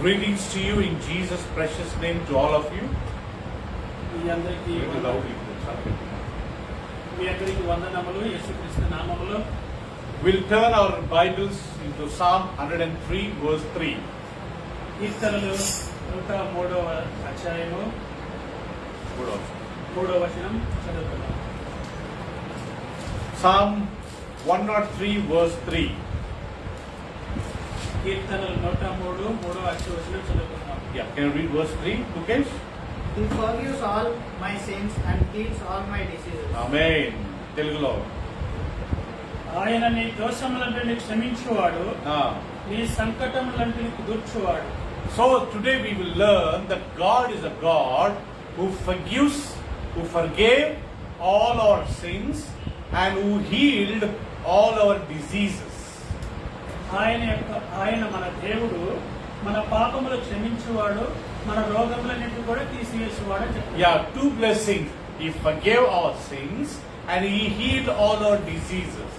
Greetings to you in Jesus' precious name to all of you. మీ అందరికీ వందనములు యేసుక్రీస్తు నామములో. We'll turn our Bibles into Psalm 103 verse 3. కీర్తనలు 103వ అధ్యాయము 3వ వచనం చదువుతున్నాం. Psalm 103 verse 3. కీర్తనలు 103 3వ వచనం చదువుతున్నాం. Yeah, can you read verse 3, Mukesh? He forgives all my sins and heals all my diseases. Amen. Telugulo. ఆయన నీ దోషములన్నిటిని క్షమించువాడు, నీ సంకటములన్నిటిని కుదుర్చువాడు. So today we will learn that God is a God who forgives, who forgave all our sins and who healed all our diseases. ఆయన మన దేవుడు, మన పాపములు క్షమించువాడు, మన రోగములన్నిటిని కూడా తీసివేసేవాడు. Yeah, two blessings. He forgave our sins and he healed all our diseases.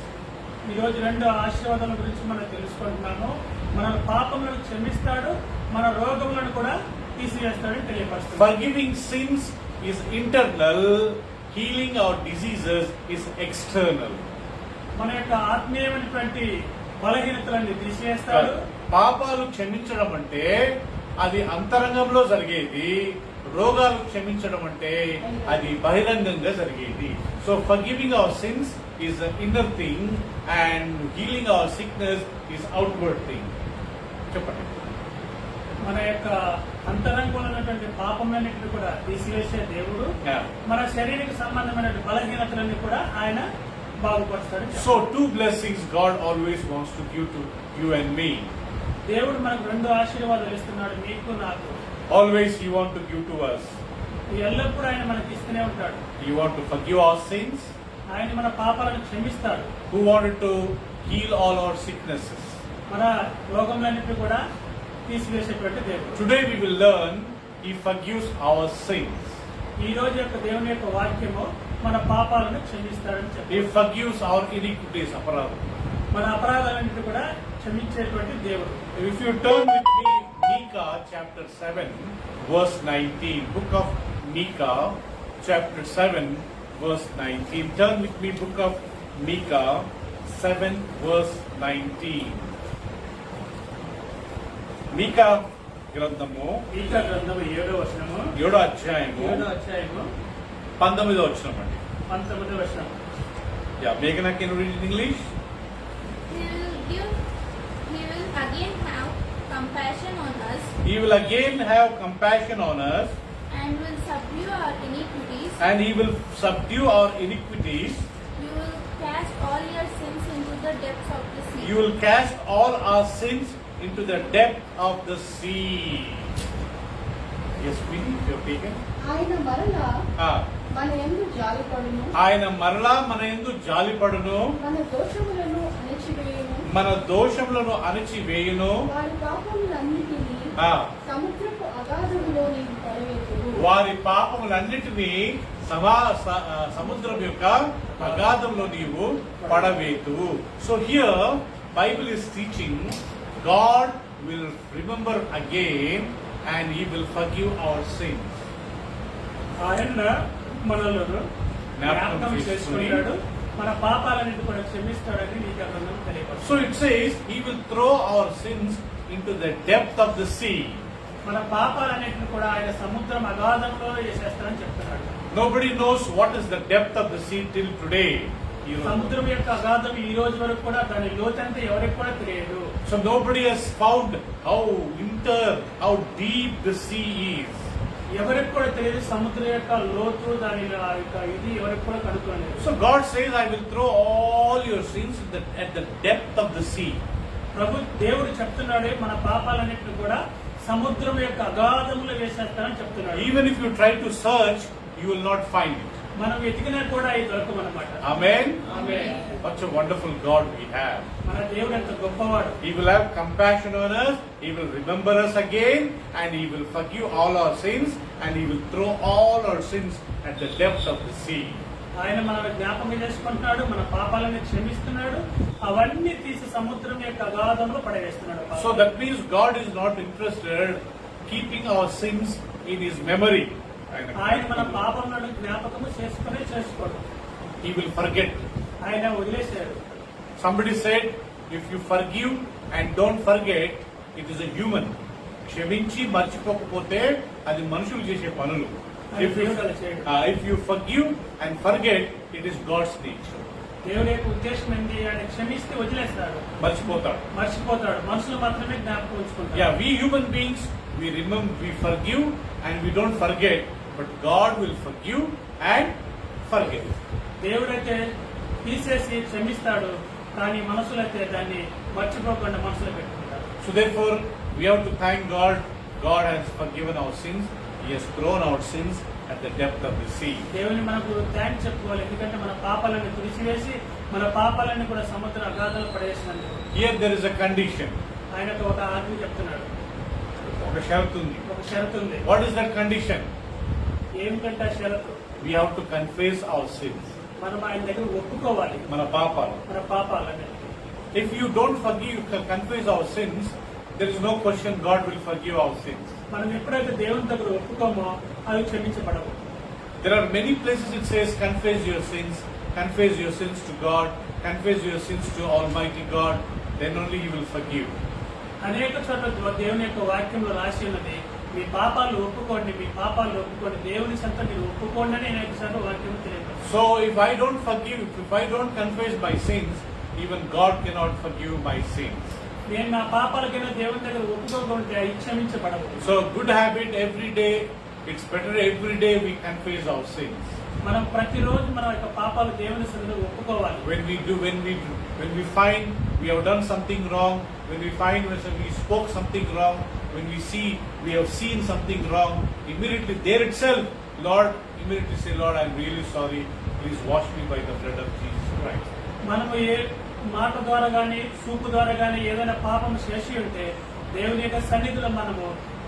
ఈ రోజు రెండు ఆశీర్వాదాల గురించి మనం తెలుసుకుంటున్నాము. మన పాపములను క్షమిస్తాడు, మన రోగములను కూడా తీసివేస్తాడని తెలియపరుస్తాడు. Forgiving sins is internal, healing our diseases is external. మన యొక్క ఆత్మీయమైనటువంటి బలహీనతలన్నీ తీసివేస్తాడు. పాపాలు క్షమించడం అంటే అది అంతరంగంలో జరిగేది, రోగాలు క్షమించడం అంటే అది బహిరంగంగా జరిగేది. So forgiving our sins is the inner thing and healing our sickness is outward thing. చెప్పండి. మన యొక్క అంతరంగంలో ఉన్నటువంటి పాపములన్నిటిని కూడా తీసివేసే దేవుడు మన శరీరానికి సంబంధమైన బలహీనతలన్నీ కూడా ఆయన బాగుపరుస్తాడు. So two blessings God always wants to give to you and me. దేవుడు మనకు రెండు ఆశీర్వాదాలు ఇస్తున్నాడు, మీకు నాకు. Always He want to give to us. ఎల్లప్పుడూ ఆయన మనకి ఇస్తూనే ఉంటాడు. He want to forgive our sins. ఆయన మన పాపాలను క్షమిస్తాడు. Who wanted to heal all our sicknesses. మన రోగములన్నిటిని కూడా తీసివేసేటువంటి దేవుడు. Today we will learn He forgives our sins. ఈ రోజు యొక్క దేవుని యొక్క వాక్యము మన పాపాలను క్షమిస్తాడని చెప్పి. He forgives our iniquities, aparadam. మన అపరాధాలన్నింటినీ కూడా క్షమించేటువంటి దేవుడు. If you turn with me Micah chapter 7 verse 19, book of Micah chapter 7 verse 19. Turn with me book of Micah 7 verse 19. Micah గ్రంథము 7వ వచనము 7వ అధ్యాయము 19వ వచనం అండి. 19వ వచనం. Yeah, Meghana, can you read in English? He will again have compassion on us. He will again have compassion on us. And will subdue our iniquities. And He will subdue our iniquities. You will cast all your sins into the depths of the sea. You will cast all our sins into the depth of the sea. Yes, please, you have taken. ఆయన మరలా మన యందు జాలిపడును. ఆయన మరలా మన యందు జాలిపడును. మన దోషములను అణచివేయును. మన దోషములను అణచివేయును. వారి పాపములన్నిటినీ సముద్రపు అగాధములోని పడవేయును. వారి పాపములన్నిటినీ సముద్రం యొక్క అగాధంలో నీవు పడవేతువు. So here Bible is teaching God will remember again and He will forgive our sins. ఆయన మనలను జ్ఞాపకం చేసుకుంటాడు, మన పాపాలన్నింటినీ కూడా క్షమిస్తాడని నీకు గ్రంథం తెలియపరుస్తుంది. So it says He will throw our sins into the depth of the sea. మన పాపాలన్నింటినీ కూడా ఆయన సముద్రం అగాధంలో వేసేస్తాడని చెప్తున్నాడు. Nobody knows what is the depth of the sea till today. సముద్రం యొక్క అగాధం ఈ రోజు వరకు కూడా దాని లోతంతా ఎవరికి కూడా తెలియదు. So nobody has found how deep the sea is. ఎవరికి కూడా తెలియదు సముద్రం యొక్క లోతు, దాని యొక్క ఇది ఎవరికి కూడా కనుక్కోలేదు. So God says, I will throw all your sins at the depth of the sea. దేవుడు చెప్తున్నాడు, మన పాపాలన్నింటినీ కూడా సముద్రం యొక్క అగాధములో వేసేస్తానని చెప్తున్నాడు. Even if you try to search, you will not find it. మనం వెతికినా కూడా ఇది దొరకమన్నమాట. Amen. Amen. Such a wonderful God we have. మన దేవుడు ఎంత గొప్పవాడు. He will have compassion on us. He will remember us again, and He will forgive all our sins, and He will throw all our sins at the depth of the sea. ఆయన మనల్ని జ్ఞాపకం చేసుకుంటున్నాడు, మన పాపాలను క్షమిస్తున్నాడు, అవన్నీ తీసి సముద్రం యొక్క అగాధంలో పడవేస్తున్నాడు. So that means God is not interested keeping our sins in His memory. ఆయన మన పాపములను జ్ఞాపకము చేసుకోడు. He will forget. ఆయన వదిలేశాడు. Somebody said, if you forgive and don't forget, it is a human. క్షమించి మర్చిపోకపోతే అది మనుషులు చేసే పనులు. If you forgive and forget, it is God's nature. దేవుడి యొక్క ఉద్దేశం ఏంటి? ఆయన క్షమిస్తే వదిలేస్తాడు, మర్చిపోతాడు. మనుషులు మాత్రమే జ్ఞాపకం ఉంచుకుంటారు. Yeah, we human beings, we remember, we forgive and we don't forget, but God will forgive and forget. దేవుడైతే తీసేసి క్షమిస్తాడు, కానీ మనుషులైతే దాన్ని మర్చిపోకుండా మనసులో పెట్టుకుంటారు. So therefore, we have to thank God. God has forgiven our sins. He has thrown our sins at the depth of the sea. దేవుని మనకు థ్యాంక్స్ చెప్పుకోవాలి, ఎందుకంటే మన పాపాలను తుడిచివేసి మన పాపాలను కూడా సముద్ర అగాధాలు పడేసినందుకు. Here there is a condition. ఆయనకు ఒక ఆజ్ఞ చెప్తున్నాడు, ఒక షరతు ఉంది. ఒక షరతు ఉంది. What is that condition? ఏమిటంటే ఆ షరతు? We have to confess our sins. మనం ఆయన దగ్గర ఒప్పుకోవాలి మన పాపాలు. మన పాపాలని. If you don't forgive, confess our sins, there is no question God will forgive our sins. మనం ఎప్పుడైతే దేవుని దగ్గర ఒప్పుకోమో అవి క్షమించబడవు. There are many places it says confess your sins to God, confess your sins to Almighty God, then only He will forgive. అనేక చోట్ల దేవుని యొక్క వాక్యంలో రాసి ఉన్నది, మీ పాపాలు ఒప్పుకోండి, దేవుని సంత మీరు ఒప్పుకోండి అని అనేక సార్లు వాక్యం తెలియదు. So if I don't forgive, if I don't confess my sins, even God cannot forgive my sins. నేను నా పాపాలకైనా దేవుని దగ్గర ఒప్పుకోకుంటే అవి క్షమించబడవు. So good habit every day. It's better every day we confess our sins. మనం ప్రతిరోజు మన యొక్క పాపాలు దేవుని సన్నిధిలో ఒప్పుకోవాలి. When we find we have done something wrong, when we find we spoke something wrong, when we have seen something wrong, immediately there itself, immediately say, Lord, I'm really sorry. Please wash me by the blood of Jesus Christ. మనము ఏ మాట ద్వారా గాని చూపు ద్వారా గాని ఏదైనా పాపం చేసి ఉంటే దేవుని యొక్క సన్నిధిలో మనము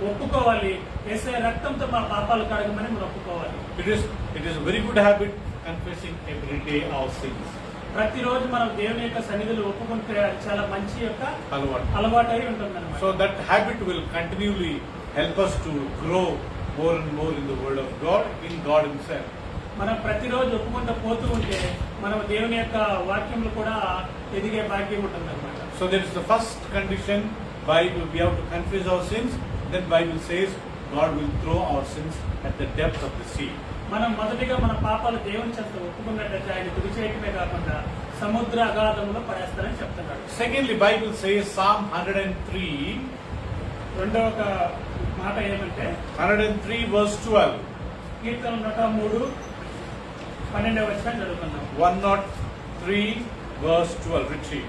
ఒప్పుకోవాలి. యేసయ్య రక్తంతో మా పాపాలు కడగమని మనం ఒప్పుకోవాలి. It is a very good habit confessing every day our sins. ప్రతిరోజు మనం దేవుని యొక్క సన్నిధిలో ఒప్పుకుంటే అది చాలా మంచి యొక్క అలవాటు అయి ఉంటుందన్నమాట. So that habit will continually help us to grow more and more in the Word of God, in God Himself. మనం ప్రతిరోజు ఒప్పుకుంటూ పోతూ ఉంటే మనం దేవుని యొక్క వాక్యంలో కూడా ఎదిగే భాగ్యం ఉంటుందన్నమాట. So that is the first condition. Bible, we have to confess our sins. Then Bible says God will throw our sins at the depth of the sea. మనం మొదటిగా మన పాపాలు దేవుని చేత ఒప్పుకున్నట్లయితే ఆయన తుడిచేయటమే కాకుండా సముద్ర అగాధంలో పడేస్తారని చెప్తున్నాడు. Secondly, Bible says Psalm 103. రెండవ ఒక మాట ఏమంటే 103 verse 12. కీర్తన 103 12వ వచనం చదువుకుందాం. 103 verse 12. Richie.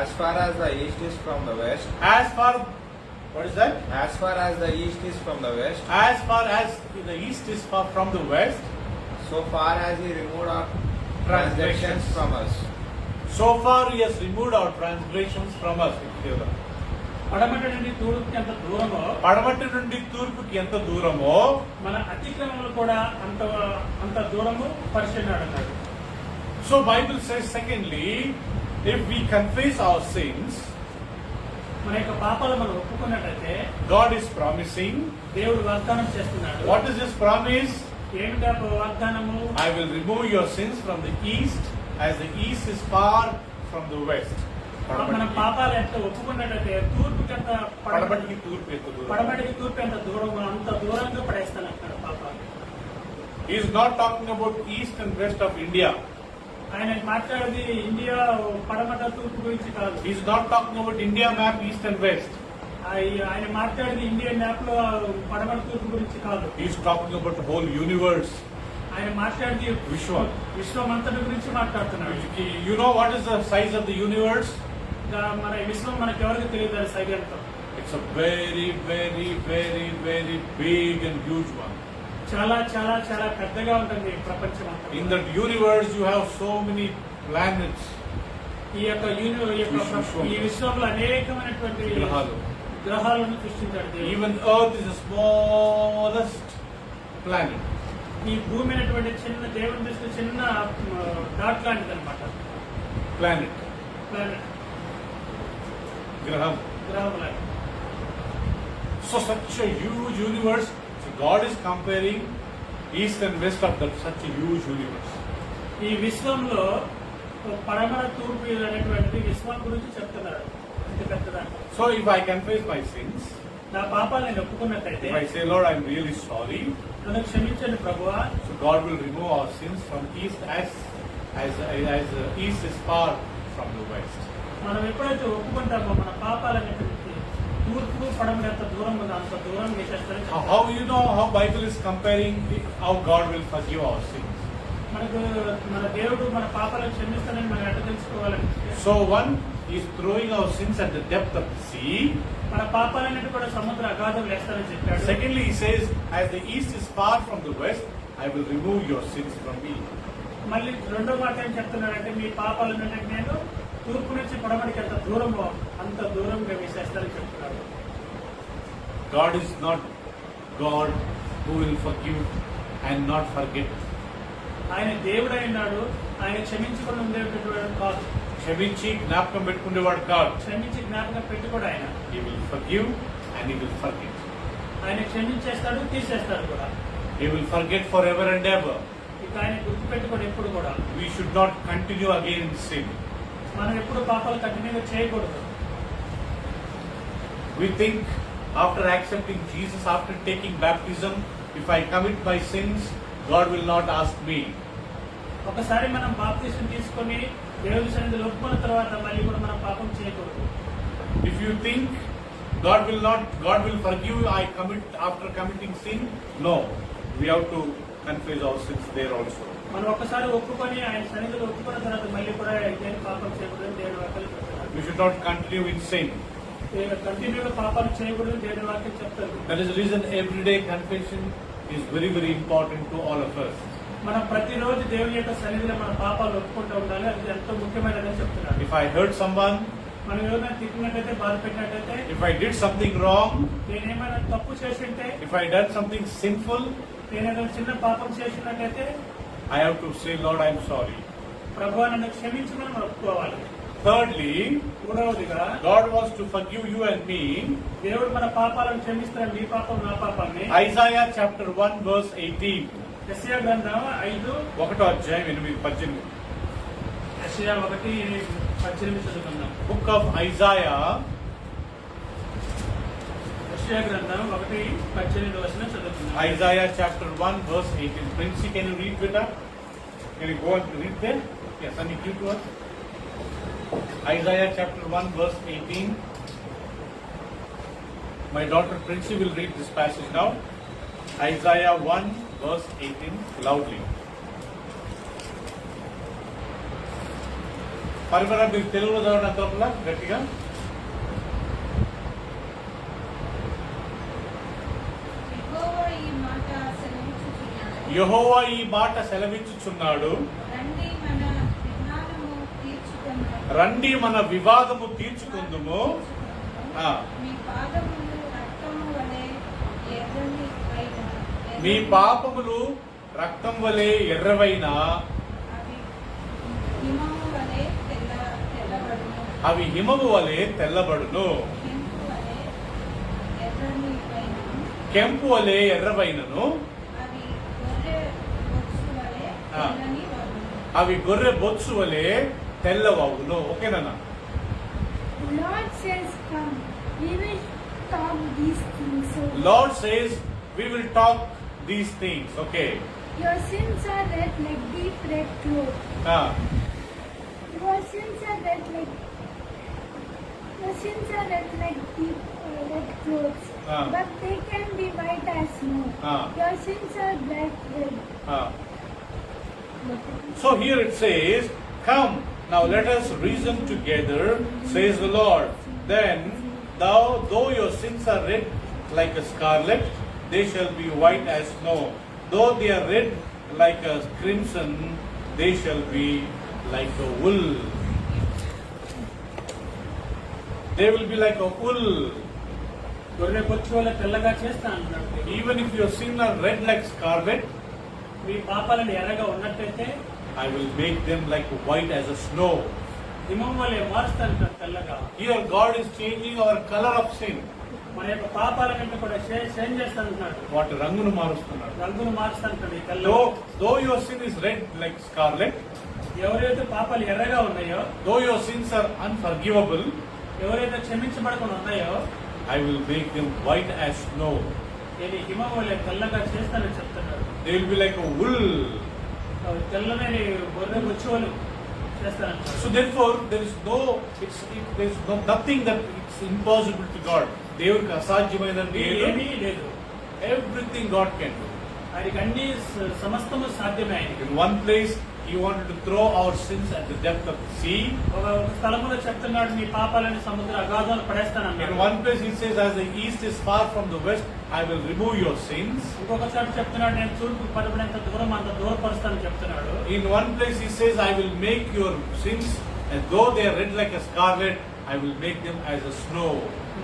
As far as the east is from the west. What is that? As far as the east is from the west. As far as the east is far from the west, so far as He removed our transgressions from us. So far He has removed our transgressions from us. పడమటి నుండి తూర్పుకి ఎంత దూరమో, పడమటి నుండి తూర్పుకి ఎంత దూరమో మన అతిక్రమములు కూడా అంత దూరము పరిశీలనాడు అన్నాడు. So Bible says secondly, if we confess our sins, మన యొక్క పాపాలు మనం ఒప్పుకున్నట్లయితే God is promising. దేవుడు వాగ్దానం చేస్తున్నాడు. What is His promise? ఏమిటా వాగ్దానము? I will remove your sins from the east as the east is far from the west. మన పాపాలు ఎంత ఒప్పుకున్నట్లయితే తూర్పుకి ఎంత పడమటికి తూర్పు ఎంత దూరం. పడమటికి తూర్పు ఎంత దూరం అంత దూరంగా పడేస్తాను అక్కడ పాపాలు. He is not talking about east and west of India. ఆయన మాట్లాడేది ఇండియా పడమట తూర్పు గురించి కాదు. He is not talking about India map east and west. ఆయన మాట్లాడేది ఇండియన్ మ్యాప్ లో పడమట తూర్పు గురించి కాదు. He is talking about the whole universe. ఆయన మాట్లాడేది విశ్వమంతటి గురించి మాట్లాడుతున్నాడు. You know what is the size of the universe? మన విశ్వం మనకి ఎవరికి తెలియదు అది సైజ్ ఎంతో. It's a very, very, very, very big and huge one. చాలా చాలా చాలా పెద్దగా ఉంటుంది ప్రపంచం అంతా. In that universe you have so many planets. ఈ యొక్క ఈ విశ్వంలో అనేకమైనటువంటి గ్రహాలను సృష్టించాడు. Even Earth is the smallest planet. ఈ భూమి అనేటువంటి చిన్న దేవుని దృష్టి చిన్న డాట్ లాంటిది అనమాట. planet, planet, graham. గ్రహం లాంటి. So such a huge universe. So God is comparing east and west of that such a huge universe. ఈ విశ్వంలో పడమర తూర్పు అనేటువంటిది విశ్వం గురించి చెప్తున్నాడు. ఇంత పెద్దదాన్ని. So if I confess my sins, నా పాపాలు నేను ఒప్పుకున్నట్టయితే, if I say, Lord, I'm really sorry, నన్ను క్షమించండి ప్రభువా, so God will remove our sins from east as east is far from the west. మనం ఎప్పుడైతే ఒప్పుకుంటామో మన పాపాలనేటువంటి తూర్పు పడమర ఎంత దూరం ఉందో అంత దూరం వేసేస్తారని చెప్తారు. How you know how Bible is comparing how God will forgive our sins? మనకు మన దేవుడు మన పాపాలను క్షమిస్తానని మనం ఎట్లా తెలుసుకోవాలంటే, So one is throwing our sins at the depth of the sea. మన పాపాలన్నిటి కూడా సముద్ర అగాధం వేస్తానని చెప్పాడు. Secondly, he says, as the east is far from the west, I will remove your sins from me. మళ్ళీ రెండో మాట ఏం చెప్తున్నాడంటే, మీ పాపాలను నేను తూర్పు నుంచి పడమడికి ఎంత దూరమో అంత దూరంగా వేసేస్తానని చెప్తున్నాడు. God is not God who will forgive and not forget. ఆయన దేవుడై ఉన్నాడు, ఆయన క్షమించుకుని ఉండేటటువంటి కాదు, క్షమించి జ్ఞాపకం పెట్టుకునేవాడు కాదు. క్షమించి జ్ఞాపకం పెట్టుకోడు ఆయన. He will forgive and he will forget. ఆయన క్షమించేస్తాడు, తీసేస్తాడు కూడా. He will forget forever and ever. ఇక ఆయన గుర్తు పెట్టుకోడు ఎప్పుడు కూడా. We should not continue again in sin. మనం ఎప్పుడు పాపాలు కంటిన్యూగా చేయకూడదు. We think after accepting Jesus, after taking baptism, if I commit my sins, God will not ask me. ఒకసారి మనం బాప్తిసం తీసుకొని దేవుని సన్నిధిలో ఒప్పుకున్న తర్వాత మళ్ళీ కూడా మనం పాపం చేయకూడదు. If you think God will forgive after committing sin, no. We have to confess our sins there also. మనం ఒక్కసారి ఒప్పుకొని ఆయన సన్నిధిలో ఒప్పుకున్న తర్వాత మళ్ళీ కూడా ఇదేం పాపం చేయకూడదు దేవుని వాక్యాలు చెప్తున్నారు. We should not continue in sin. కంటిన్యూగా పాపాలు చేయకూడదు దేవుని వాక్యం చెప్తారు. That is the reason everyday confession is very, very important to all of us. మనం ప్రతిరోజు దేవుని యొక్క సన్నిధిలో మన పాపాలు ఒప్పుకుంటూ ఉండాలి. అది ఎంతో ముఖ్యమైనదని చెప్తున్నారు. If I hurt someone, మనం ఎవరైనా తిట్టినట్టయితే, బాధ పెట్టినట్టయితే, if I did something wrong, నేనేమైనా తప్పు చేసి ఉంటే, if I done something sinful, నేనేదో చిన్న పాపం చేసినట్టయితే, I have to say, Lord, I'm sorry. ప్రభువా నన్ను క్షమించమని మనం ఒప్పుకోవాలి. Thirdly, మూడవదిగా, God wants to forgive you and me. దేవుడు మన పాపాలను క్షమిస్తాడు, నీ పాపం నా పాపాన్ని. Isaiah chapter 1 verse 18. యెషయా గ్రంథం 1వ అధ్యాయం 8-18. యెషయా 1:18 చదువుకుందాం. Book of Isaiah, యెషయా గ్రంథం 1:18 చదువుకుందాం. Isaiah chapter 1 verse 18. Princey, can you read with us? Can you go and read there? Yes, and you to us. Isaiah chapter 1 verse 18. My daughter Princey will read this passage now. Isaiah 1 verse 18 loudly. పరిమళ మీరు తెలుగులో చదవడం తప్పలా గట్టిగా. యెహోవా ఈ మాట సెలవిచ్చుచున్నాడు, రండి మన వివాదము తీర్చుకుందుము. మీ పాపములు రక్తం వలె ఎర్రవైన అవి హిమము వలె తెల్లబడును. కెంపు వలె ఎర్రవైనను అవి గొర్రె బొత్సు వలె తెల్లవవును. ఓకేనా? Lord says, come, we will talk these things. Lord says we will talk these things. Okay. Your sins are red like deep red cloth. Your sins are red like deep red clothes. But they can be white as snow. Your sins are black red. So here it says, come, now let us reason together, says the Lord. Then though your sins are red like a scarlet, they shall be white as snow. Though they are red like a crimson, they shall be like a wool. They will be like a wool. గొర్రె బొచ్చు వల్ల తెల్లగా చేస్తా అంటున్నాడు. Even if your sins are red like scarlet, మీ పాపాలను ఎర్రగా ఉన్నట్టయితే I will make them like white as a snow. హిమం వలె మారుస్తాను తెల్లగా. Here God is changing our color of sin. మన యొక్క పాపాలన్నింటినీ కూడా చేంజ్ చేస్తానంటున్నాడు. వాటి రంగును మారుస్తున్నాడు. రంగును మారుస్తానంటాడు ఈ తెల్ల. Though your sin is red like scarlet, ఎవరైతే పాపాలు ఎర్రగా ఉన్నాయో, though your sins are unforgivable, ఎవరైతే క్షమించబడకుండా ఉన్నాయో, I will make them white as snow. నేను హిమం వలె తెల్లగా చేస్తానని చెప్తున్నాడు. They will be like a wool. తెల్లనే గొర్రె బొచ్చువలు చేస్తానంటాడు. So therefore, there is nothing that it's impossible to God. దేవుడికి అసాధ్యమైనది ఏమీ లేదు. Everything God can do. ఆయనకి అన్ని సమస్తము సాధ్యమే. ఆయనకి In one place, He wanted to throw our sins at the depth of the sea. ఒక స్థలములో చెప్తున్నాడు మీ పాపాలని సముద్ర అగాధాలు పడేస్తానన్నాడు. In one place, He says, as the east is far from the west, I will remove your sins. ఇంకొక చోట చెప్తున్నాడు నేను తూర్పు పడబడినంత దూరం అంత దూరపరుస్తానని చెప్తున్నాడు. In one place, He says, I will make your sins as though they are red like a scarlet, I will make them as a snow.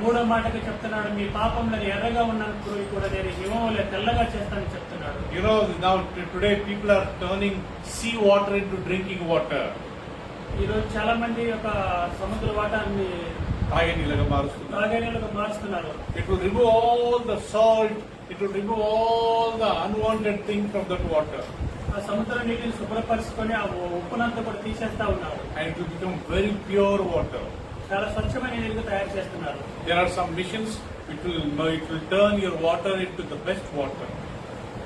మూడో మాటకి చెప్తున్నాడు మీ పాపంలో ఎర్రగా ఉన్నప్పుడు కూడా నేను హిమం వలె తెల్లగా చేస్తానని చెప్తున్నాడు. You know, now today people are turning sea water into drinking water. ఈ రోజు చాలా మంది ఒక సముద్ర వాటాన్ని తాగే నీళ్ళగా మారుస్తున్నారు. తాగే నీళ్ళుగా మారుస్తున్నారు. It will remove all the salt, it will remove all the unwanted things from that water. ఆ సముద్ర నీటిని శుభ్రపరుచుకొని ఆ ఉప్పునంతా కూడా తీసేస్తా ఉన్నారు. And it will become very pure water. చాలా స్వచ్ఛమైన నీరుగా తయారు చేస్తున్నారు. There are some missions, it will turn your water into the best water.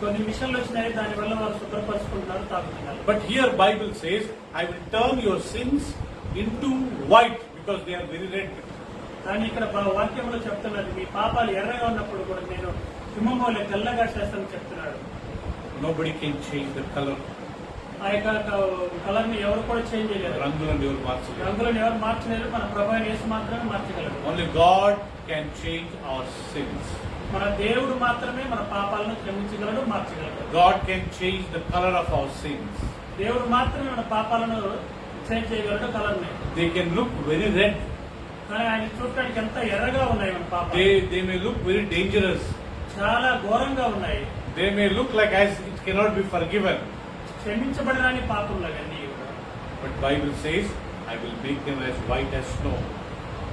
కొన్ని మిషన్లు వచ్చినాయి, దాని వల్ల వాళ్ళు శుభ్రపరుచుకుంటున్నారు, తాగుతున్నారు. But here Bible says, I will turn your sins into white because they are very red. కానీ ఇక్కడ వాక్యంలో చెప్తున్నది మీ పాపాలు ఎర్రగా ఉన్నప్పుడు కూడా నేను హిమం వలె తెల్లగా చేస్తానని చెప్తున్నాడు. Nobody can change the color. ఆ యొక్క కలర్ ని ఎవరు కూడా చేంజ్ చేయలేరు. రంగులను ఎవరు మార్చలేరు. రంగులను ఎవరు మార్చలేరు, మన ప్రభు యేసు మాత్రమే మార్చగలరు. Only God can change our sins. మన దేవుడు మాత్రమే మన పాపాలను క్షమించగలడు, మార్చగలడు. God can change the color of our sins. దేవుడు మాత్రమే మన పాపాలను చేంజ్ చేయగలడు, కలర్ ని. They can look very red. కానీ ఆయన చూడటానికి ఎంత ఎర్రగా ఉన్నాయి మన పాపాలు. They may look very dangerous. చాలా ఘోరంగా ఉన్నాయి. They may look like as it cannot be forgiven. క్షమించబడరాని పాపంలో అన్నీ కూడా. But Bible says, I will make them as white as snow.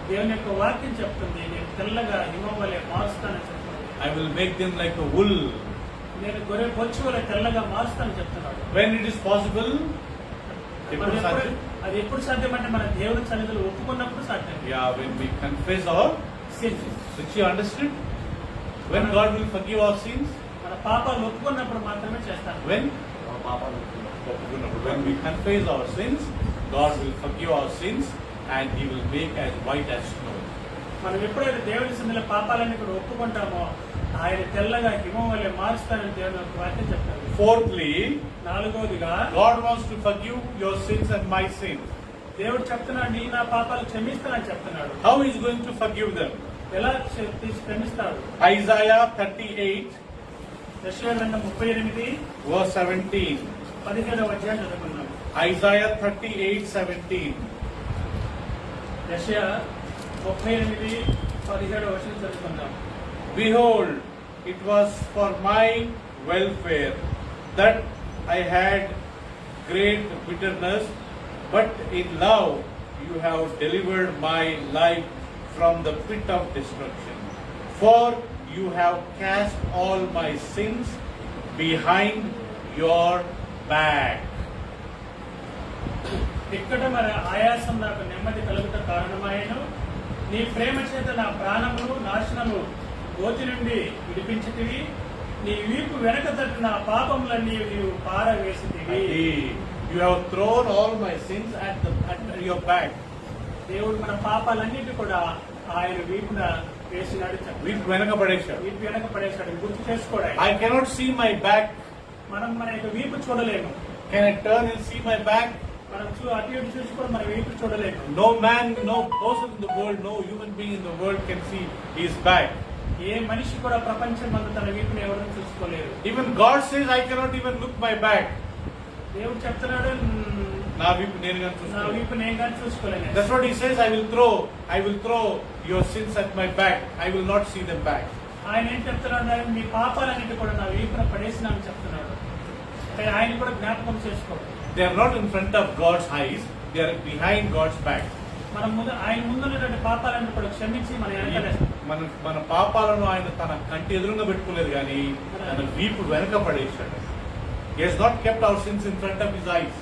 దేవుని యొక్క వాక్యం చెప్తుంది నేను తెల్లగా హిమం వలె మారుస్తానని చెప్తుంది. I will make them like a wool. నేను గొర్రె బొచ్చు వలె తెల్లగా మారుస్తానని చెప్తున్నాడు. When it is possible, అది ఎప్పుడు సాధ్యం అంటే మన దేవుని సన్నిధిలో ఒప్పుకున్నప్పుడు సాధ్యం. yeah, when we confess our sins. Did you understand? When God will forgive our sins? మన పాపాలు ఒప్పుకున్నప్పుడు మాత్రమే చేస్తాను. When we confess our sins, God will forgive our sins and He will make as white as snow. మనం ఎప్పుడైతే దేవుని సన్నిధిలో పాపాలన్నీ కూడా ఒప్పుకుంటామో ఆయన తెల్లగా హిమం వలె మారుస్తానని దేవుని యొక్క వాక్యం చెప్తారు. Fourthly, నాలుగవదిగా God wants to forgive your sins and my sins. దేవుడు చెప్తున్నాడు నీ నా పాపాలు క్షమిస్తానని చెప్తున్నాడు. How He is going to forgive them? ఎలా క్షమిస్తాడు? Isaiah 38 యెషయా గ్రంథం 38 verse 17. 17వ అధ్యాయం చదువుకున్నాం. Isaiah 38:17. యెషయా 38:17 వచనం చదువుకుందాం. Behold, it was for my welfare that I had great bitterness, but in love you have delivered my life from the pit of destruction. For you have cast all my sins behind your back. ఇక్కడ మరి ఆయాసం నాకు నెమ్మది కలుగుట కారణమాయను నీ ప్రేమ చేత నా ప్రాణమును నాశనము గోతి నుండి విడిపించితివి నీ వీపు వెనక తట్టు నా పాపములన్నీ నీవు పారవేసితివి. You have thrown all my sins at your back. దేవుడు మన పాపాలన్నిటి కూడా ఆయన వీపున వేసినాడు. వీపు వెనక పడేశాడు. వీపు వెనక పడేశాడు. గుర్తు చేసుకోవడానికి I cannot see my back. మనం మన యొక్క వీపు చూడలేము. Can I turn and see my back? మనం అటు ఇటు చూసుకొని మన వీపు చూడలేము. No man, no person in the world, no human being in the world can see his back. ఏ మనిషి కూడా ప్రపంచం అంతా తన వీపుని ఎవరు చూసుకోలేరు. Even God says, I cannot even look my back. దేవుడు చెప్తున్నాడు నా వీపు నేను నా చూసుకోలేను. వీపు నేను కానీ చూసుకోలేను. That's what He says. I will throw your sins at my back. I will not see them back. ఆయన ఏం చెప్తున్నాడు? మీ పాపాలన్నిటి కూడా నా వీపున పడేసినామని చెప్తున్నాడు. ఆయన కూడా జ్ఞాపకం చేసుకోవాలి. They are not in front of God's eyes, they are behind God's back. మనం ముందు ఆయన ముందున్నటువంటి పాపాలను కూడా క్షమించి మన వెనకాలేస్తాం. మన పాపాలను ఆయన తన కంటి ఎదురుగా పెట్టుకోలేదు కానీ తన వీపు వెనక పడేశాడు. He has not kept our sins in front of his eyes.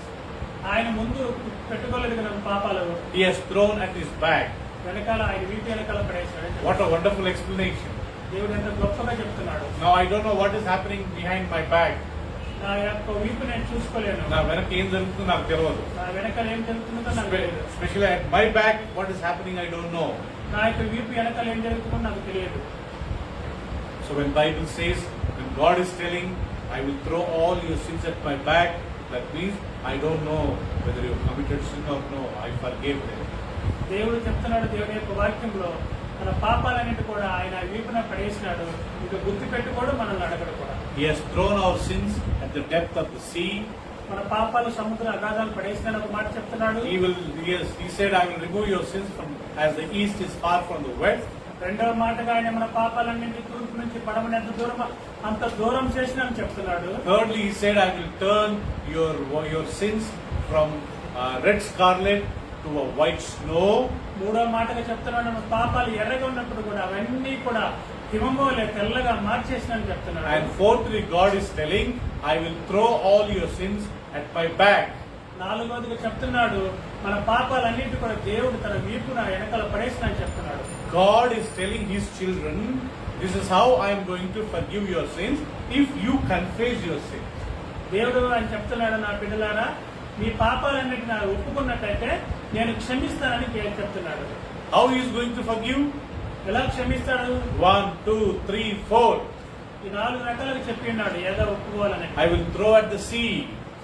ఆయన ముందు పెట్టుకోలేదు కదా పాపాలు, He has thrown at his back. వెనకాల ఆయన వీపు వెనకాల పడేశాడు. What a wonderful explanation. దేవుడు ఎంత గొప్పగా చెప్తున్నాడు. Now I don't know what is happening behind my back. నా యొక్క వీపు నేను చూసుకోలేను, నా వెనక ఏం జరుగుతుందో నాకు తెలియదు. నా వెనకాల ఏం జరుగుతుందో నాకు తెలియదు. Especially at my back, what is happening I don't know. నా యొక్క వీపు వెనకాల ఏం జరుగుతుందో నాకు తెలియదు. So when Bible says, when God is telling, I will throw all your sins at my back, that means I don't know whether you have committed sin or no. I forgave them. దేవుడు చెప్తున్నాడు దేవుడి యొక్క వాక్యంలో మన పాపాలన్నిటి కూడా ఆయన వీపున పడేసినాడు. ఇక గుర్తు పెట్టుకోవడం మనల్ని అడగడు కూడా. He has thrown our sins at the depth of the sea. మన పాపాలు సముద్ర అగాధాలు పడేసినాడు ఒక మాట చెప్తున్నాడు. He said, I will remove your sins from as the east is far from the west. రెండవ మాటగా ఆయన మన పాపాలన్నింటి తూర్పు నుంచి పడమని ఎంత దూరం అంత దూరం చేసినని చెప్తున్నాడు. Thirdly, he said, I will turn your sins from red scarlet to a white snow. మూడవ మాటగా చెప్తున్నాడు మన పాపాలు ఎర్రగా ఉన్నప్పుడు కూడా అవన్నీ కూడా హిమమోలే తెల్లగా మార్చేసినని చెప్తున్నాడు. And fourthly, God is telling, I will throw all your sins at my back. నాలుగవదిగా చెప్తున్నాడు మన పాపాలన్నింటి కూడా దేవుడు తన వీపున వెనకాల పడేసినని చెప్తున్నాడు. God is telling his children, this is how I am going to forgive your sins if you confess your sins. దేవుడు అని చెప్తున్నాడు, నా బిడ్డలారా మీ పాపాలన్నిటిని ఒప్పుకున్నట్లయితే నేను క్షమిస్తానని చెప్తున్నాడు. How he is going to forgive? ఎలా క్షమిస్తాడు? 1, 2, 3, 4. ఈ 4 రకాలుగా చెప్పి ఉన్నాడు ఏదో ఒప్పుకోవాలని. I will throw at the sea.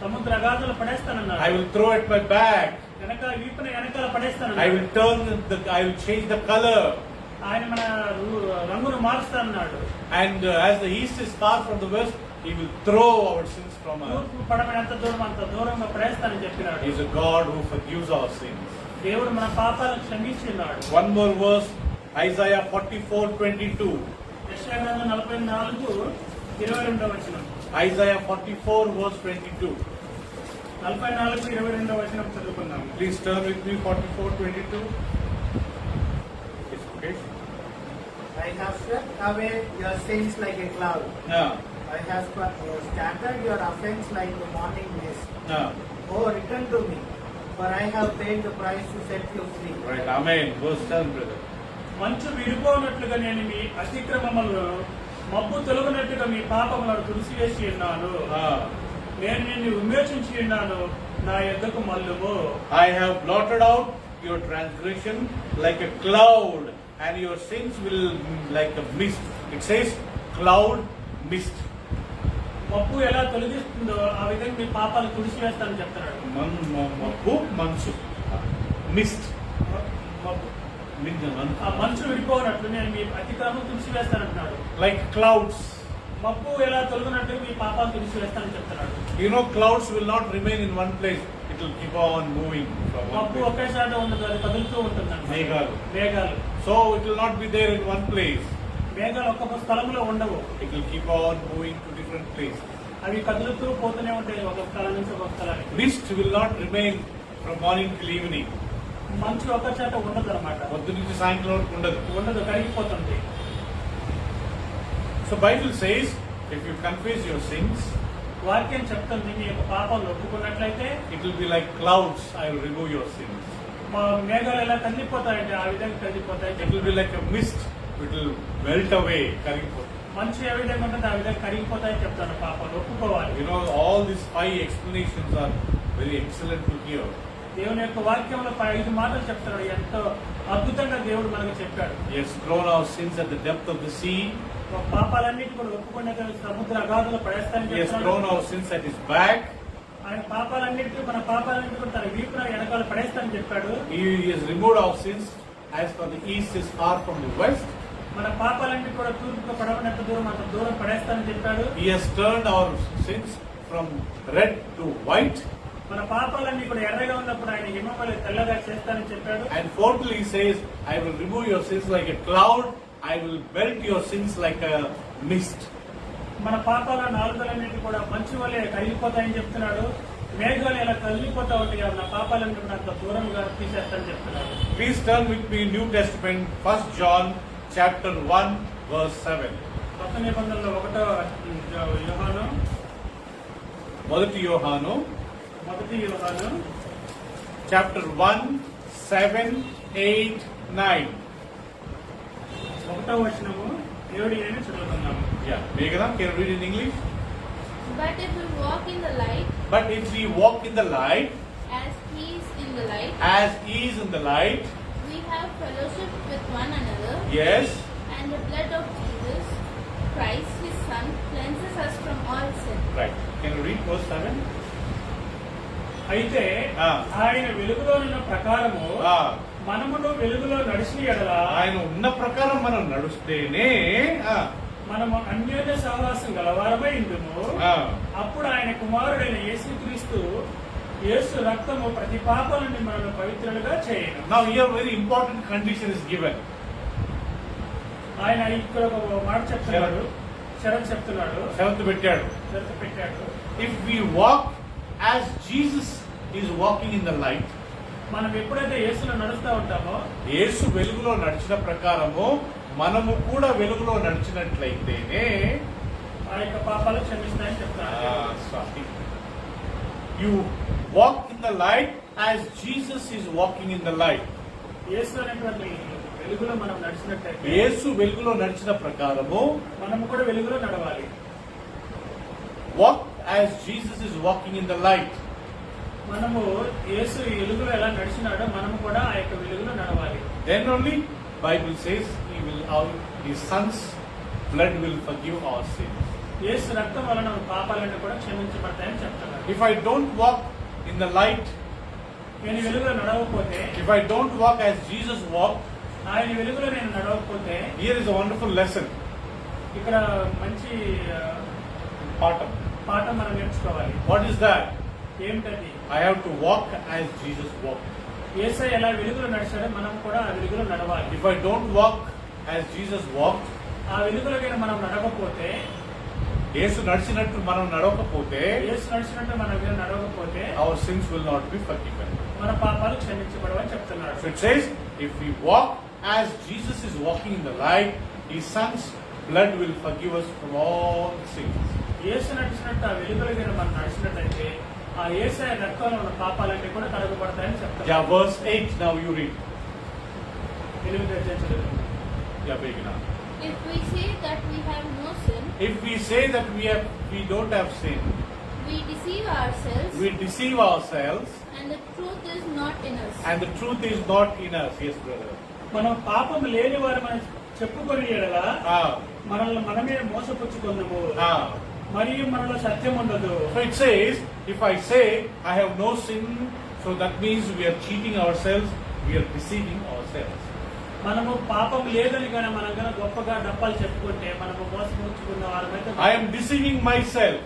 సముద్ర అగాధులు పడేస్తానన్నాడు. I will throw at my back. వెనకాల వీపున వెనకాల I పడేస్తానన్నాడు. will I will change the color. ఆయన మన రంగును మారుస్తానన్నాడు. And as the east is far from the west, he will throw our sins from us. తూర్పు పడమని ఎంత దూరం అంత దూరంగా పడేస్తానని చెప్పినాడు. He is a God who forgives our sins. దేవుడు మన పాపాలను క్షమించినాడు. One more verse, Isaiah 44:22. యెషయా గ్రంథం 44:22 వచనం. Isaiah 44 verse 22. 44:22 చదువుకుందాం. Please turn with me 44:22. It's okay. I have swept away your sins like a cloud. Yeah. I have scattered your offense like the morning mist. Yeah. Oh, return to me, for I have paid the price to set you free. Right. Amen. Verse 10, brother. మంచు విడిపోనట్లుగా నేను మీ అతిక్రమములను మబ్బు తొలగినట్టుగా మీ పాపములను తుడిసివేసి ఉన్నాను. నేను నిన్ను విమోచించి ఉన్నాను, నా యొద్దకు మల్లుము. I have blotted out your transgression like a cloud, and your sins will like a mist. It says cloud, mist. మబ్బు ఎలా తొలగిస్తుందో ఆ విధంగా మీ పాపాలు తుడిసివేస్తానని చెప్తున్నాడు. మబ్బు మంచు మిస్ట్ మబ్బు మింజ ఆ మంచు విడిపోనట్లు నేను మీ అతిక్రమం తుడిసివేస్తానంటున్నాడు. like clouds. మబ్బు ఎలా తొలగినట్టు మీ పాపాలు తుడిసివేస్తానని చెప్తున్నాడు. You know, clouds will not remain in one place. It will keep on moving from one మబ్బు place. ఒకేసారి ఉండదు, అది కదులుతూ ఉంటుందండి. మేఘాలు So it will not be there in one place. మేఘాలు ఒక్కొక్క స్థలంలో ఉండవు, It will keep on moving to different places. అవి కదులుతూ పోతూనే ఉంటాయి ఒక స్థలం నుంచి ఒక స్థలానికి. Mist will not remain from morning till evening. మంచు ఒక చేత ఉండదు అనమాట, పొద్దు నుంచి సాయంత్రం వరకు ఉండదు. ఉండదు, కరిగిపోతుంది. So Bible says, if you confess your sins, వాక్యం చెప్తుంది మీ యొక్క పాపాలు ఒప్పుకున్నట్లయితే it will be like clouds. I will remove your sins. మా మేఘాలు ఎలా కదిలిపోతాయంటే ఆ విధంగా కదిలిపోతాయి. It will be like a mist. It will melt away. కరిగిపోతుంది. మంచు ఏ విధంగా ఉంటుంది ఆ విధంగా కరిగిపోతాయని చెప్తాను. పాపాలు ఒప్పుకోవాలి. You know, all these 5 explanations are very excellent to hear. దేవుని యొక్క వాక్యంలో 5 మాటలు చెప్తాడు. ఎంతో అద్భుతంగా దేవుడు మనకు చెప్పాడు. He has thrown our sins at the depth of the sea. పాపాలన్నిటి కూడా ఒప్పుకునే సముద్ర అగాధులు పడేస్తానని He has చెప్తాడు. thrown our sins at his back. ఆయన పాపాలన్నిటి మన పాపాలన్నిటి కూడా తన వీపున వెనకాల పడేస్తానని చెప్పాడు. He has removed our sins as for the east is far from the west. మన పాపాలన్నీ కూడా తూర్పుకు పడవనంత దూరం అంత దూరం పడేస్తానని చెప్పాడు. He has turned our sins from red to white. మన పాపాలన్నీ కూడా ఎర్రగా ఉన్నప్పుడు ఆయన హిమవలె తెల్లగా చేస్తానని చెప్పాడు. And fourthly, he says, I will remove your sins like a cloud. I will melt your sins like a mist. మన పాపాల నాలుకలన్నింటి కూడా మంచు వలె కరిగిపోతాయని చెప్తున్నాడు. మేఘాలు ఇలా కదిలిపోతా ఉంటాయి, మన పాపాలన్నీ కూడా అంత దూరంగా తీసేస్తానని చెప్తున్నాడు. Please turn with me New Testament, 1 John chapter 1 verse 7. కొత్త నిబంధనలో 1వ యోహాను మొదటి యోహాను chapter 1, 7, 8, 9. 1వ వచనము 7, 8 చదువుతున్నాము. Yeah, Meghana, can you read in English? But if we walk in the light, But if we walk in the light, as He is in the light, as He is in the light, we have fellowship with one another, yes, and the blood of Jesus Christ, His Son, cleanses us from all sin. right. Can you read verse 7? అయితే ఆయన వెలుగులో ఉన్న ప్రకారము మనమును వెలుగులో నడిచిన ఎడల ఆయన ఉన్న ప్రకారం మనం నడుస్తేనే మనము అన్యోన్య సహవాసం గలవారమై ఉండును. అప్పుడు ఆయన కుమారుడైన యేసుక్రీస్తు యేసు రక్తము ప్రతి పాపం నుండి మనల్ని పవిత్రులుగా చేయను. Now here very important condition is given. ఆయన ఇక్కడ ఒక మాట చెప్తున్నాడు, షరతు చెప్తున్నాడు, షరతు పెట్టాడు. If we walk as Jesus is walking in the light, మనం ఎప్పుడైతే యేసులో నడుస్తూ ఉంటామో, యేసు వెలుగులో నడిచిన ప్రకారము మనము కూడా వెలుగులో నడిచినట్లయితేనే ఆ యొక్క పాపాలు క్షమిస్తాయని చెప్తాను. You walk in the light as Jesus is walking in the light. యేసు అనేటువంటి వెలుగులో మనం నడిచినట్లయితే, యేసు వెలుగులో నడిచిన ప్రకారము మనము కూడా వెలుగులో నడవాలి. walk as Jesus is walking in the light. మనము యేసు వెలుగులో ఎలా నడిచినాడో మనము కూడా ఆ యొక్క వెలుగులో నడవాలి. Then only Bible says he will his son's blood will forgive our sins. యేసు రక్తం వలన పాపాలన్నీ కూడా క్షమించబడతాయని చెప్తున్నారు. If I don't walk in the light, నేను వెలుగులో నడవకపోతే, if I don't walk as Jesus walked, ఆయన వెలుగులో నేను నడవకపోతే, here is a wonderful lesson. ఇక్కడ మంచి పాఠం మనం నేర్చుకోవాలి. What is that? ఏమిటది? I have to walk as Jesus walked. యేసయ్య ఎలా వెలుగులో నడిచాడో మనం కూడా ఆ వెలుగులో నడవాలి. If I don't walk as Jesus walked, ఆ వెలుగులో కనుక మనం నడవకపోతే, యేసు నడిచినట్టు మనం నడవకపోతే, యేసు నడిచినట్టు మనం నడవకపోతే our sins will not be forgiven. మన పాపాలు క్షమించబడవని చెప్తున్నాడు. So it says, if we walk as Jesus is walking in the light, his son's blood will forgive us from all sins. యేసు నడిచినట్టు ఆ వెలుగులో కనుక మనం నడిచినట్టయితే ఆ యేసయ్య రక్తంలో ఉన్న పాపాలన్నీ కూడా కడగబడతాయని చెప్తారు. Yeah, verse 8 now you read. 8వ అధ్యాయం. Yeah, begin now. If we say that we have no sin, If we say that we don't have sin, we deceive ourselves, we deceive ourselves, and the truth is not in us. and the truth is not in us. Yes, brother. మనం పాపం లేని వారు మనం చెప్పుకొని ఎడల Ah, మనల్ని మనమే మోసపుచ్చుకుందాము, ah. మరియు మనలో సత్యం ఉండదు. So it says, if I say I have no sin, so that means we are cheating ourselves, we are deceiving ourselves. మనము పాపం లేదని కానీ మనం కనుక గొప్పగా డప్పాలు చెప్పుకుంటే మనము మోసపుచ్చుకున్న వారమైతే I am deceiving myself.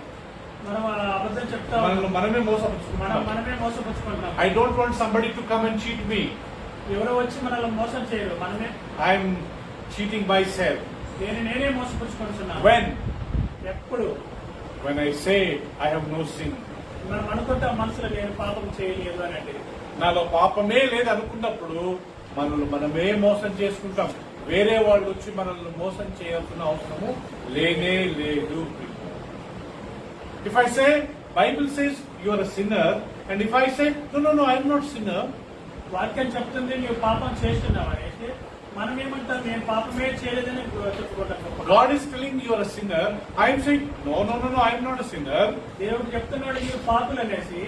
మనం అబద్ధం చెప్తా మనల్ని మనమే మనం మోసపుచ్చుకుంటున్నాం. మనమే మోసపుచ్చుకుంటాం. I don't want somebody to come and cheat me. ఎవరో వచ్చి మనల్ని మోసం చేయరు, మనమే I am cheating myself. నేనే మోసపుచ్చుకుంటున్నాను. ఎప్పుడు When I say I have no sin. మనం అనుకుంటాం మనసులో నేను పాపం చేయలేదు అని. నాలో పాపమే లేదు అనుకున్నప్పుడు మనల్ని మనమే మోసం చేసుకుంటాం. వేరే వాళ్ళు వచ్చి మనల్ని మోసం చేయాల్సిన అవసరము లేనే లేదు. If I say, Bible says you are a sinner, and if I say, no, I am not sinner, వాక్యం చెప్తుంది నువ్వు పాపం చేస్తున్నావు అయితే మనం ఏమంటాం, నేను పాపమే చేయలేదని చెప్పుకుంటాం. God is telling you are a sinner, I am saying, no, I am not a sinner. దేవుడు చెప్తున్నాడు మీరు పాపులు అనేసి,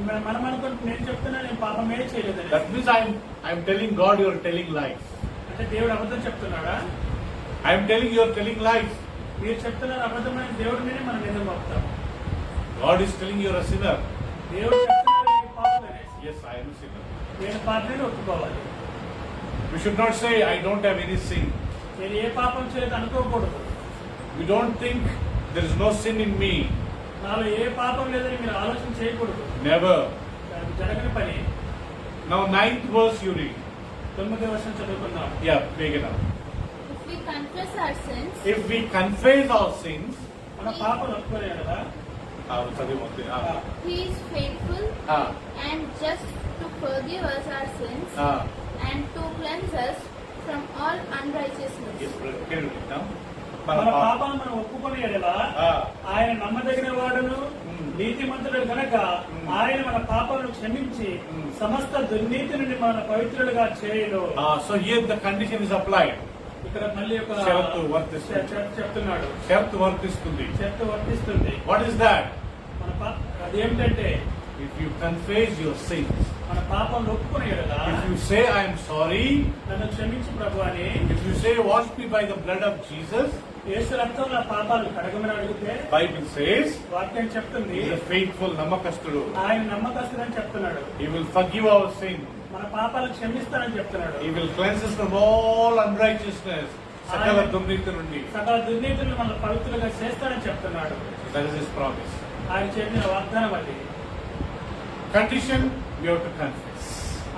మనం అనుకుంటున్నాం నేను చెప్తున్నా నేను పాపమే చేయలేదని. That means I am telling God you are telling lies. అంటే దేవుడు అబద్ధం చెప్తున్నాడా? I am telling you are telling lies. మీరు చెప్తున్నారు అబద్ధమైన దేవుడి మీదే మనం నిజం చెప్తాం. God is telling you are a sinner. దేవుడు చెప్తున్నాడు మీరు పాపులు అనేసి, Yes, I am a sinner. నేను పాపనే ఒప్పుకోవాలి. We should not say I don't have any sin. నేను ఏ పాపం చేయలేదు అనుకోకూడదు. We don't think there is no sin in me. నాలో ఏ పాపం లేదని మీరు ఆలోచన చేయకూడదు. Never. అది జరగని పని. Now 9th verse you read. 9వ వచనం చదువుకుందాం. Yeah, begin now. If we confess our sins, If we confess our sins, మన పాపలు ఒప్పుకోలే కదా. చదివి మొత్తం. He is faithful and just to forgive us our sins and to cleanse us from all unrighteousness. మన పాపాలను మనం ఒప్పుకునే ఎడలా ఆయన నమ్మదగిన వాడును నీతిమంతుడు గనక ఆయన మన పాపాలను క్షమించి సమస్త దుర్నీతి నుండి మన పవిత్రులుగా చేయడు. So here the condition is applied. ఇక్కడ మళ్ళీ ఒక షరతు వర్తిస్తుంది. చెప్తున్నాడు. షరతు వర్తిస్తుంది. షరతు వర్తిస్తుంది. What is that? అదేమిటంటే if you confess your sins, మన పాపం ఒప్పుకునే కదా, if you say I am sorry, నన్ను క్షమించు ప్రభు అని, if you say wash me by the blood of Jesus, Yesu రక్తంలో పాపాలు కడగమని అడిగితే బైబిల్ సేస్, వాక్యం చెప్తుంది, he is a faithful నమ్మకస్తుడు. ఆయన నమ్మకస్తుడని చెప్తున్నాడు. He will forgive our sin. మన పాపాలు క్షమిస్తానని చెప్తున్నాడు. He will cleanse us from all unrighteousness. సకల దుర్నీతి నుండి. సకల దుర్నీతులను మన పవిత్రులుగా చేస్తానని చెప్తున్నాడు. That is his promise. ఆయన చెప్పిన వాగ్దానం అది. Condition, we have to confess.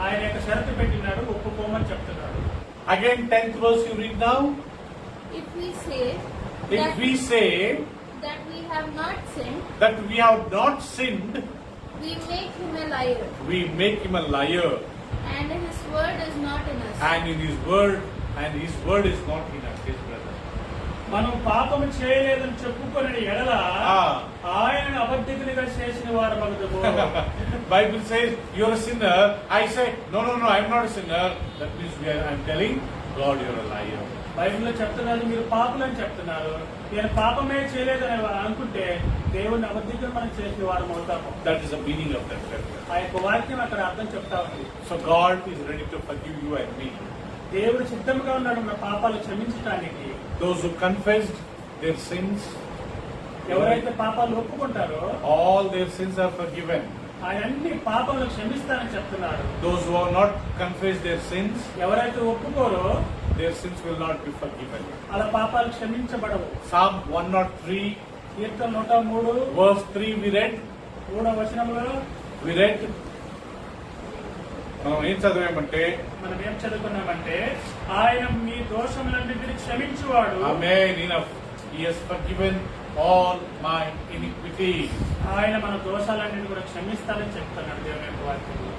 ఆయన యొక్క షరతు పెట్టినాడు, ఒప్పుకోమని చెప్తున్నాడు. Again 10th verse you read now. If we say that we have not sinned, we make him a liar. We make him a liar. And his word is not in us. And his word is not in us, his brother. మనం పాపము చేయలేదని చెప్పుకునే ఎడల ఆయన అబద్ధికునిగా చేసిన వారు మగదుము. Bible says you're a sinner. I say no, I'm not a sinner. That means I'm telling God you're a liar. బైబిల్లో చెప్తున్నారు మీరు పాపులని చెప్తున్నారు, నేను పాపమే చేయలేదని అనుకుంటే దేవుడిని అబద్ధికులు మనం చేసిన వారు అవుతాము. That is the meaning of that verse. ఆ యొక్క వాక్యం అక్కడ అర్థం చెప్తా ఉంది. So God is ready to forgive you and me. దేవుడు సిద్ధంగా ఉన్నాడు మన పాపాలు క్షమించడానికి. Those who confessed their sins, ఎవరైతే పాపాలు ఒప్పుకుంటారో all their sins are forgiven. ఆయన అన్ని పాపాలను క్షమిస్తానని చెప్తున్నాడు. Those who have not confessed their sins, ఎవరైతే ఒప్పుకోరో their sins will not be forgiven. అలా పాపాలు క్షమించబడవు. Psalm 103 Keerthana 103 verse 3 we read. 3వ వచనంలో మనం ఏం చదివామంటే, మనం ఏం చదువుకున్నామంటే ఆయన మీ దోషములన్నింటినీ క్షమించువాడు. Amen. Enough. He has forgiven all my iniquities. ఆయన మన దోషాలన్నింటినీ కూడా క్షమిస్తానని చెప్తున్నాడు దేవుని యొక్క వాక్యంలో.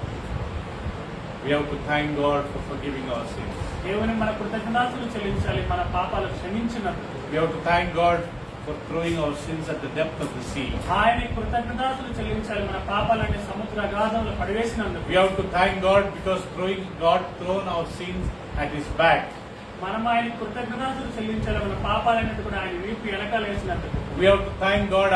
We have to thank God for forgiving our sins. దేవుని మన కృతజ్ఞతలు చెల్లించాలి మన పాపాలు క్షమించినందుకు. We have to thank God for throwing our sins at the depth of the sea. ఆయన కృతజ్ఞతలు చెల్లించాలి మన పాపాలన్నీ సముద్ర అగాధంలో పడివేసినందుకు. We have to thank God because God thrown our sins at his back. మనం ఆయన కృతజ్ఞతలు చెల్లించాలి మన పాపాలన్నిటి కూడా ఆయన వీపు వెనకాల వేసినందుకు. We have to thank God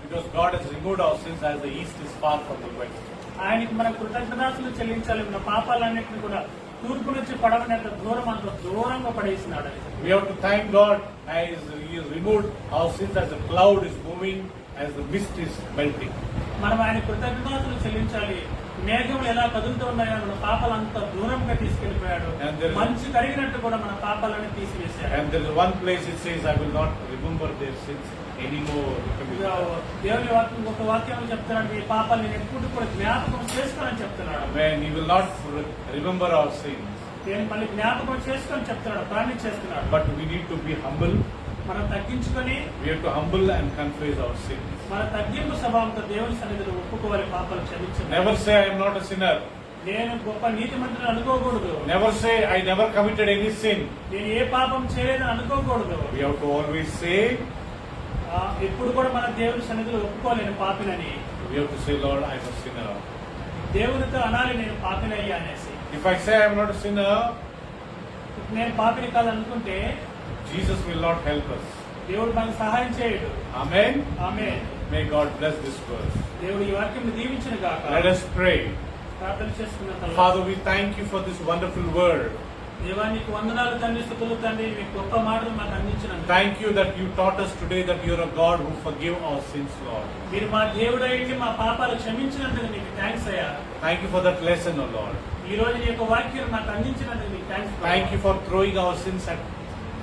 because God has removed our sins as the east is far from the west. ఆయనకి మన కృతజ్ఞతలు చెల్లించాలి మన పాపాలన్నింటినీ కూడా తూర్పు నుంచి పడవనంత దూరం అంత దూరంగా పడేసినాడు. We have to thank God as he has removed our sins as the cloud is moving, as the mist is melting. మనం ఆయన కృతజ్ఞతలు చెల్లించాలి. మేఘములు ఎలా కదులుతూ ఉన్నాయో మన పాపాలు అంత దూరంగా తీసుకెళ్లిపోయాడు. మంచు కరిగినట్టు కూడా మన పాపాలను తీసివేశాడు. And there is one place it says, I will not remember their sins anymore. దేవుని వాక్యం ఒక వాక్యం చెప్తున్నాడు, మీ పాపాలు నేను ఎప్పుడు కూడా జ్ఞాపకం చేసుకోవాలని చెప్తున్నాడు. When he will not remember our sins. నేను మళ్ళీ జ్ఞాపకం చేసుకొని చెప్తున్నాడు, ప్రార్థన చేస్తున్నాడు. But we need to be humble. మనం తగ్గించుకొని We have to humble and confess our sins. మన తగ్గింపు స్వభావంతో దేవుని సన్నిధిలో ఒప్పుకోవాలి, పాపాలు క్షమించాలి. Never say I am not a sinner. నేను గొప్ప నీతిమంతుడు అనుకోకూడదు. Never say I never committed any sin. నేను ఏ పాపం చేయలేదని అనుకోకూడదు. We have to always say, ఎప్పుడు కూడా మన దేవుని సన్నిధిలో ఒప్పుకోలేను పాపినని. we have to say, Lord, I am a sinner. దేవునితో అనాలి నేను పాపినయ్యా అనేసి. If I say I am not a sinner, నేను పాపిని కాదు అనుకుంటే Jesus will not help us. దేవుడు మనకు సహాయం చేయడు. Amen. Amen. May God bless this verse. దేవుడు ఈ వాక్యం దీవించును గాక. Let us pray. ప్రార్థన చేసుకున్న తర్వాత, Father, we thank you for this wonderful word. దేవా నీకు వందనాలు తండ్రి, స్తుతులు తండ్రి, మీ గొప్ప మాటలు మాకు అందించినందుకు. Thank you that you taught us today that you are a God who forgive our sins, Lord. మీరు మా దేవుడు అయ్యి మా పాపాలు క్షమించినందుకు నీకు థ్యాంక్స్ అయ్యా. Thank you for that lesson, O Lord. ఈ రోజు నీ యొక్క వాక్యం మాకు అందించినందుకు నీకు thanks. Thank you for throwing our sins at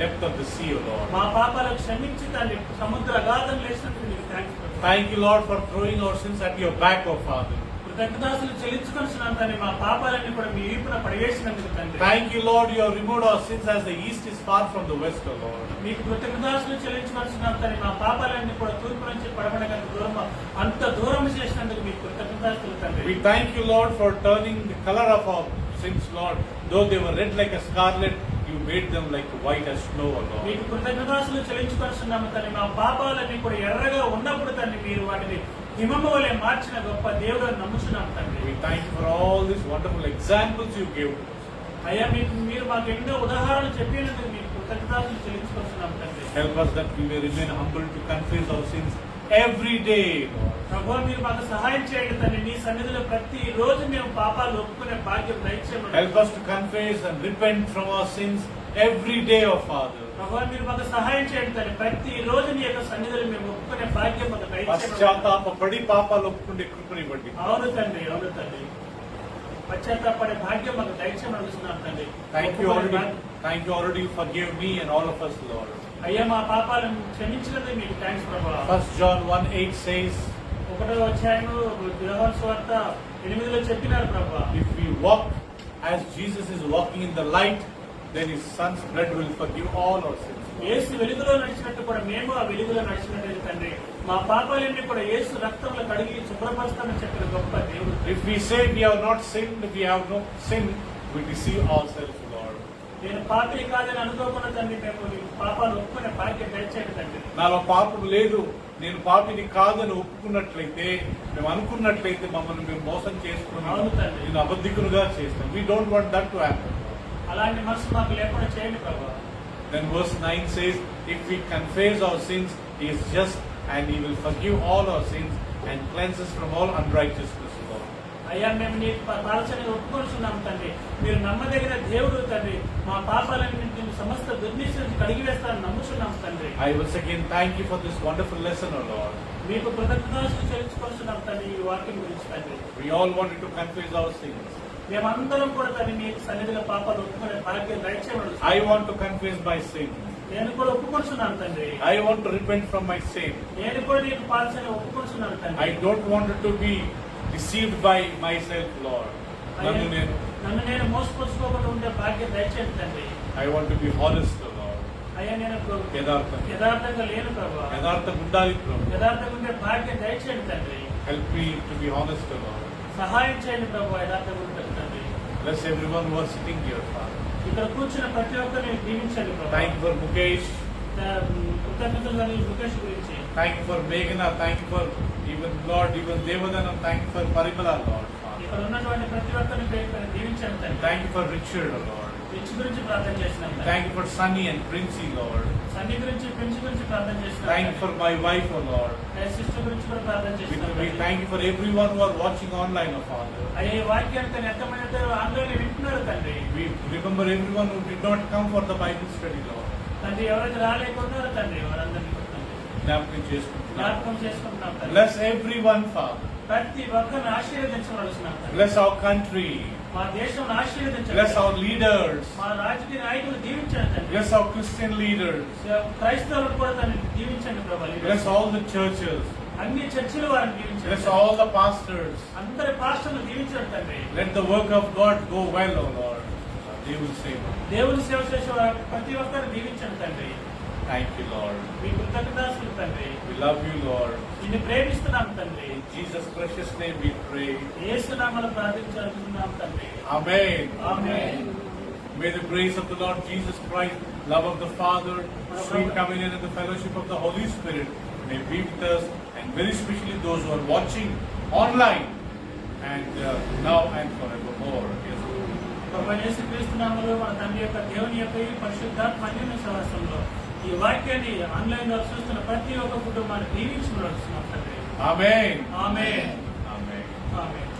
depth of the sea, O Lord. మా పాపాలు క్షమించి తండ్రి సముద్ర అగాధం లేచినందుకు నీకు thanks. Thank you, Lord, for throwing our sins at your back, O Father. కృతజ్ఞతాస్తులు చెల్లించుకొనిస్తున్నాను తండ్రి, మా పాపాలన్నీ కూడా మీ వీపున పడివేసినందుకు తండ్రి. Thank you, Lord, you have removed our sins as the east is far from the west, O Lord. మీకు కృతజ్ఞతాస్తులు చెల్లించవలసినాం తండ్రి. మా పాపాలన్నీ కూడా తూర్పు నుంచి పడమడగంత దూరం, అంత దూరం చేసినందుకు మీకు కృతజ్ఞతాస్తులు తండ్రి. We thank you, Lord, for turning the color of our sins, Lord. Though they were red like a scarlet, you made them like white as snow, Lord. మీకు కృతజ్ఞతాస్తులు చెల్లించుకొస్తున్నాము తండ్రి. మా పాపాలన్నీ కూడా ఎర్రగా ఉన్నప్పుడు తండ్రి మీరు వాటిని హిమము వలె మార్చిన గొప్ప దేవుడు అని నమ్ముతున్నాం తండ్రి. We thank you for all these wonderful examples you gave to us. అయ్యా మీరు మాకు ఎన్నో ఉదాహరణలు చెప్పినందుకు మీకు కృతజ్ఞతాస్తులు చెల్లించుకొస్తున్నాం తండ్రి. Help us that we may remain humble to confess our sins every day, Lord. ప్రభువా మీరు మాకు సహాయం చేయండి తండ్రి. నీ సన్నిధిలో ప్రతి రోజు మేము పాపాలు ఒప్పుకునే భాగ్యం దయచేయమని. Help us to confess and repent from our sins every day, O Father. ప్రభువా మీరు మాకు సహాయం చేయండి తండ్రి. ప్రతి రోజు నీ యొక్క సన్నిధిలో మేము ఒప్పుకునే భాగ్యం మాకు దయచేయమని. పశ్చాత్తాపడి పాపాలు ఒప్పుకుంటే కృపనివ్వండి. అవును తండ్రి, అవును తండ్రి. పశ్చాత్తాపడే భాగ్యం మాకు దయచేయమని అడుగుతున్నాం తండ్రి. Thank you already you forgive me and all of us, Lord. అయ్యా మా పాపాలను క్షమించినందుకు మీకు థ్యాంక్స్ ప్రభువా. 1 John 1:8 says, 1వ అధ్యాయము యోహాను సువార్త 8లో చెప్పినారు ప్రభువా. if we walk as Jesus is walking in the light, then his son's blood will forgive all our sins. యేసు వెలుగులో నడిచినట్టు కూడా మేము ఆ వెలుగులో నడిచినట్టు తండ్రి. మా పాపాలన్నీ కూడా యేసు రక్తంలో కడిగి శుభ్రపరుస్తామని చెప్పిన గొప్ప దేవుడు. If we say we have not sinned, we have no sin, we deceive ourselves, Lord. నేను పాపి కాదని అనుకోకుండా తండ్రి మేము నీ పాపాలు ఒప్పుకునే భాగ్యం దయచేయండి తండ్రి. నాలో పాపం లేదు, నేను పాపిని కాదని ఒప్పుకున్నట్లయితే, మేము అనుకున్నట్లయితే మమ్మల్ని మేము మోసం చేసుకుని అవును తండ్రి. నేను అబద్ధికులుగా చేస్తాం. We don't want that to happen. అలాంటి మనసు మాకు లేకుండా చేయండి ప్రభువా. Then verse 9 says, if we confess our sins, he is just and he will forgive all our sins and cleanse us from all unrighteousness, Lord. అయ్యా మేము నీకు పాలసని ఒప్పుకొస్తున్నాం తండ్రి. మీరు నమ్మదగిన దేవుడు తండ్రి. మా పాపాలన్నింటిని సమస్త దుర్నీతి నుంచి కడిగి వేస్తారని నమ్ముతున్నాం తండ్రి. I once again thank you for this wonderful lesson, O Lord. మీకు కృతజ్ఞతలు చెల్లించుకొస్తున్నాం తండ్రి ఈ వాక్యం గురించి తండ్రి. We all wanted to confess our sins. మేమందరం కూడా తండ్రి మీ సన్నిధిలో పాపాలు ఒప్పుకునే భాగ్యం దయచేయమని. I want to confess my sin. నేను కూడా ఒప్పుకొస్తున్నాను తండ్రి. I want to repent from my sin. నేను కూడా నీకు పాలసని ఒప్పుకొస్తున్నాను తండ్రి. I don't want to be deceived by myself, Lord. నన్ను నేను మోసపరుచుకోకుండా ఉండే భాగ్యం దయచేయండి తండ్రి. I want to be honest, O Lord. అయ్యా నేను యథార్థంగా లేను ప్రభు. యథార్థంగా ఉండాలి ప్రభు. యథార్థంగా ఉండే భాగ్యం దయచేయండి తండ్రి. Help me to be honest, O Lord. సహాయం చేయండి ప్రభు. యథార్థంగా ఉంటుంది తండ్రి. Bless everyone who are sitting here, Father. ఇక్కడ కూర్చున్న ప్రతి ఒక్కరిని దీవించండి ప్రభు. Thank you for Mukesh. కృతజ్ఞతలు ముఖేష్ గురించి. Thank you for Meghana. Thank you for even Lord, even Devadanam. Thank you for Parimala, Lord. ఇక్కడ ఉన్నటువంటి ప్రతి ఒక్కరిని దీవించండి తండ్రి. Thank you for Richard, Lord. Rich గురించి ప్రార్థన చేసినాం తండ్రి. Thank you for Sunny and Princey, Lord. సన్ని గురించి ప్రిన్స్ గురించి ప్రార్థన చేసినాం. Thank you for my wife, O Lord. Sister గురించి కూడా ప్రార్థన చేసినాం. We thank you for everyone who are watching online, O Father. అయ్యే వాక్యాన్ని ఎంతమంది ఆన్లైన్ వింటున్నారు తండ్రి. We remember everyone who did not come for the Bible study, Lord. తండ్రి ఎవరైతే రాలేకున్నారో తండ్రి వారందరినీ కూడా తండ్రి జ్ఞాపకం చేసుకుంటున్నాం. జ్ఞాపకం చేసుకుంటున్నాం తండ్రి. Bless everyone, Father. ప్రతి ఒక్కరిని ఆశీర్వదించవలసినాం తండ్రి. Bless our country. మా దేశం ఆశీర్వదించండి. Bless our leaders. మా రాజకీయ నాయకులు దీవించండి తండ్రి. Bless our Christian leaders. క్రైస్తవులు కూడా తండ్రి దీవించండి ప్రభు. Bless all the churches. అన్ని చర్చిలు వారిని దీవించండి. Bless all the pastors. అందరి పాస్టర్లు దీవించండి తండ్రి. Let the work of God go well, O Lord. They will say, దేవుని సేవ చేసే ప్రతి ఒక్కరిని దీవించండి తండ్రి. thank you, Lord. మీ కృతజ్ఞతాస్తులు తండ్రి. We love you, Lord. నిన్ను ప్రేమిస్తున్నాం తండ్రి. In Jesus' precious name we pray. యేసు నామములో ప్రార్థించుకుంటున్నాం తండ్రి. Amen. Amen. May the grace of the Lord Jesus Christ, love of the Father, sweet communion and the fellowship of the Holy Spirit may be with us, and very especially those who are watching online and now and forevermore. Yes. ప్రభు యేసుక్రీస్తు నామములో మన తండ్రి యొక్క దేవుని యొక్క ఈ పరిశుద్ధాత్మ అన్యోన్య సహవాసంలో ఈ వాక్యాన్ని ఆన్లైన్ లో చూస్తున్న ప్రతి ఒక్క కుటుంబాన్ని దీవించబడుతున్నాం తండ్రి. Amen. Amen. Amen. Amen.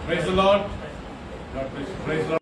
Praise the Lord. God bless you. Praise the Lord.